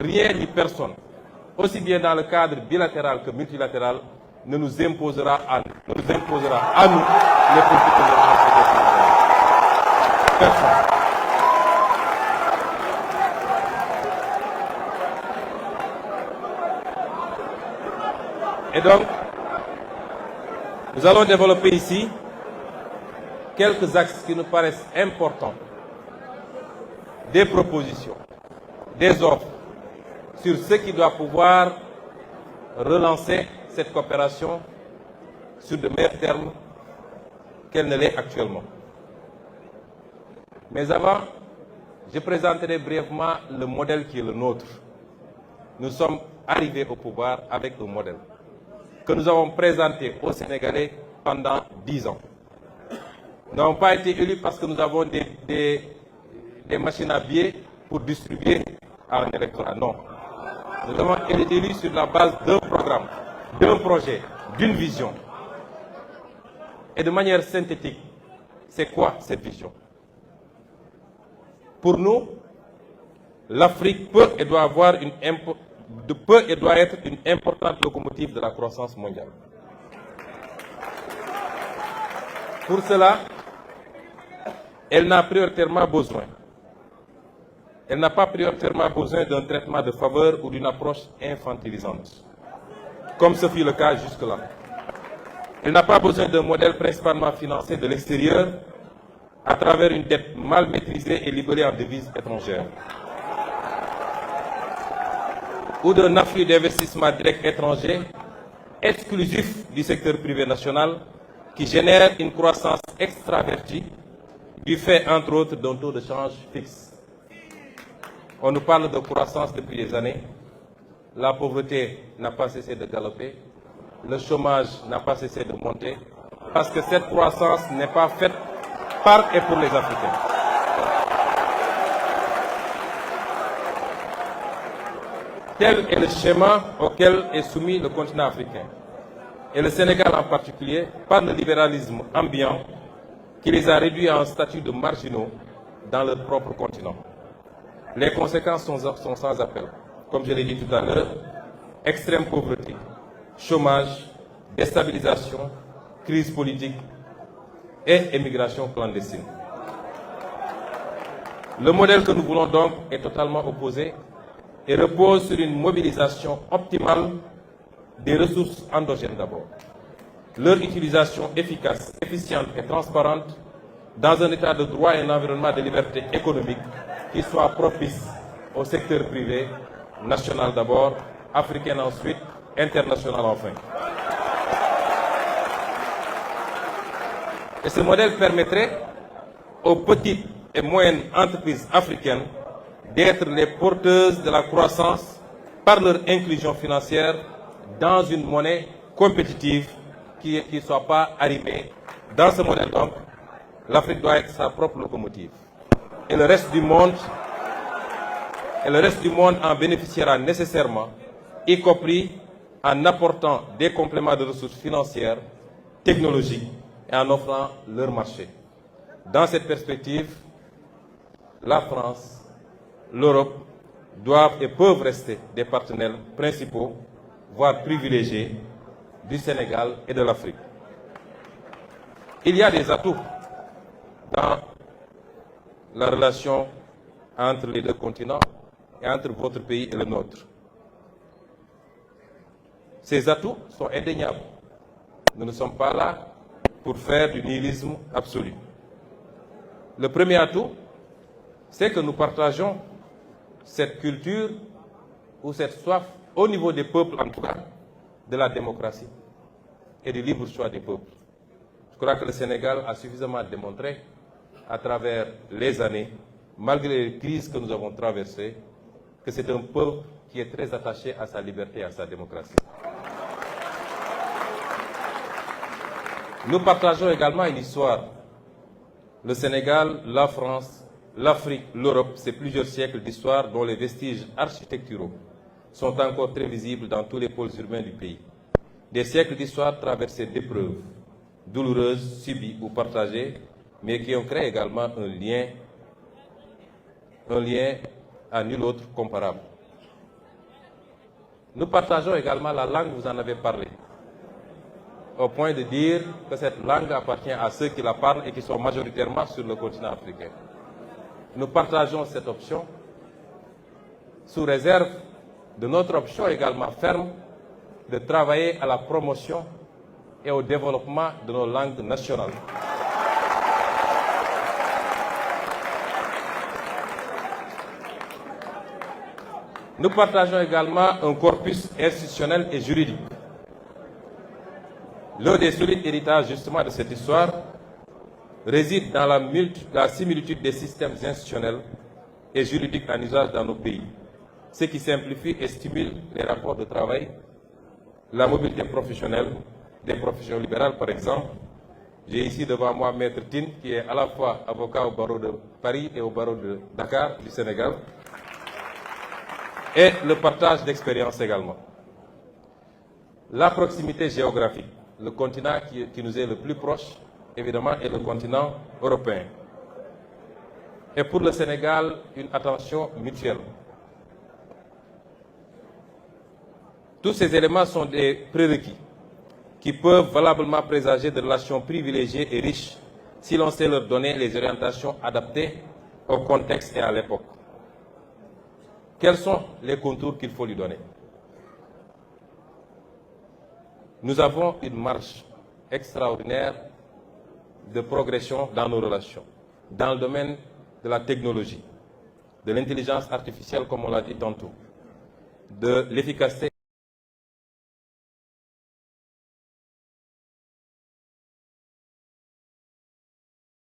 rien ni personne, aussi bien dans le cadre bilatéral que multilatéral, ne nous imposera à nous, les politiques de personne. Et donc, nous allons développer ici quelques axes qui nous paraissent importants, des propositions, des offres sur ce qui doit pouvoir relancer cette coopération sur de meilleurs termes qu'elle ne l'est actuellement. Mais avant, je présenterai brièvement le modèle qui est le nôtre. Nous sommes arrivés au pouvoir avec un modèle que nous avons présenté aux Sénégalais pendant 10 ans. Nous n'avons pas été élus parce que nous avons des machines à billets pour distribuer à un électorat. Non. Nous avons été élus sur la base d'un programme, d'un projet, d'une vision. Et de manière synthétique, c'est quoi cette vision? Pour nous, l'Afrique peut et doit être une importante locomotive de la croissance mondiale. Pour cela, elle n'a prioritairement besoin. Elle n'a pas prioritairement besoin d'un traitement de faveur ou d'une approche infantilisante, comme ce fut le cas jusque-là. Elle n'a pas besoin d'un modèle principalement financé de l'extérieur à travers une dette mal maîtrisée et libellée en devises étrangères, ou d'un afflux d'investissements directs étrangers exclusif du secteur privé national qui génère une croissance extravertie du fait, entre autres, d'un taux de change fixe. On nous parle de croissance depuis des années. La pauvreté n'a pas cessé de galoper. Le chômage n'a pas cessé de monter. Parce que cette croissance n'est pas faite par et pour les Africains. Tel est le schéma auquel est soumis le continent africain, et le Sénégal en particulier, par le libéralisme ambiant qui les a réduits à un statut de marginaux dans leur propre continent. Les conséquences sont sans appel. Comme je l'ai dit tout à l'heure, extrême pauvreté, chômage, déstabilisation, crise politique et émigration clandestine. Le modèle que nous voulons donc est totalement opposé et repose sur une mobilisation optimale des ressources endogènes d'abord. Leur utilisation efficace, efficiente et transparente dans un état de droit et un environnement de liberté économique qui soit propice au secteur privé, national d'abord, africain ensuite, international enfin. Et ce modèle permettrait aux petites et moyennes entreprises africaines d'être les porteuses de la croissance par leur inclusion financière dans une monnaie compétitive qui ne soit pas arrimée. Dans ce modèle donc, l'Afrique doit être sa propre locomotive. Et le reste du monde en bénéficiera nécessairement, y compris en apportant des compléments de ressources financières, technologiques et en offrant leur marché. Dans cette perspective, la France, l'Europe doivent et peuvent rester des partenaires principaux, voire privilégiés, du Sénégal et de l'Afrique. Il y a des atouts dans la relation entre les deux continents et entre votre pays et le nôtre. Ces atouts sont indéniables. Nous ne sommes pas là pour faire du nihilisme absolu. Le premier atout, c'est que nous partageons cette culture ou cette soif au niveau des peuples, en tout cas, de la démocratie et du libre choix des peuples. Je crois que le Sénégal a suffisamment démontré à travers les années, malgré les crises que nous avons traversées, que c'est un peuple qui est très attaché à sa liberté et à sa démocratie. Nous partageons également une histoire. Le Sénégal, la France, l'Afrique, l'Europe, c'est plusieurs siècles d'histoire dont les vestiges architecturaux sont encore très visibles dans tous les pôles urbains du pays. Des siècles d'histoire traversés d'épreuves, douloureuses, subies ou partagées, mais qui ont créé également un lien à nul autre comparable. Nous partageons également la langue, vous en avez parlé, au point de dire que cette langue appartient à ceux qui la parlent et qui sont majoritairement sur le continent africain. Nous partageons cette option sous réserve de notre option également ferme de travailler à la promotion et au développement de nos langues nationales. Nous partageons également un corpus institutionnel et juridique. L'un des solides héritages justement de cette histoire réside dans la similitude des systèmes institutionnels et juridiques en usage dans nos pays, ce qui simplifie et stimule les rapports de travail, la mobilité professionnelle, des professions libérales par exemple. J'ai ici devant moi Maître Tine, qui est à la fois avocat au barreau de Paris et au barreau de Dakar du Sénégal, et le partage d'expériences également. La proximité géographique, le continent qui nous est le plus proche, évidemment, est le continent européen. Et pour le Sénégal, une attention mutuelle. Tous ces éléments sont des prérequis qui peuvent valablement présager de relations privilégiées et riches si l'on sait leur donner les orientations adaptées au contexte et à l'époque. Quels sont les contours qu'il faut lui donner? Nous avons une marche extraordinaire de progression dans nos relations, dans le domaine de la technologie, de l'intelligence artificielle, comme on l'a dit tantôt, de l'efficacité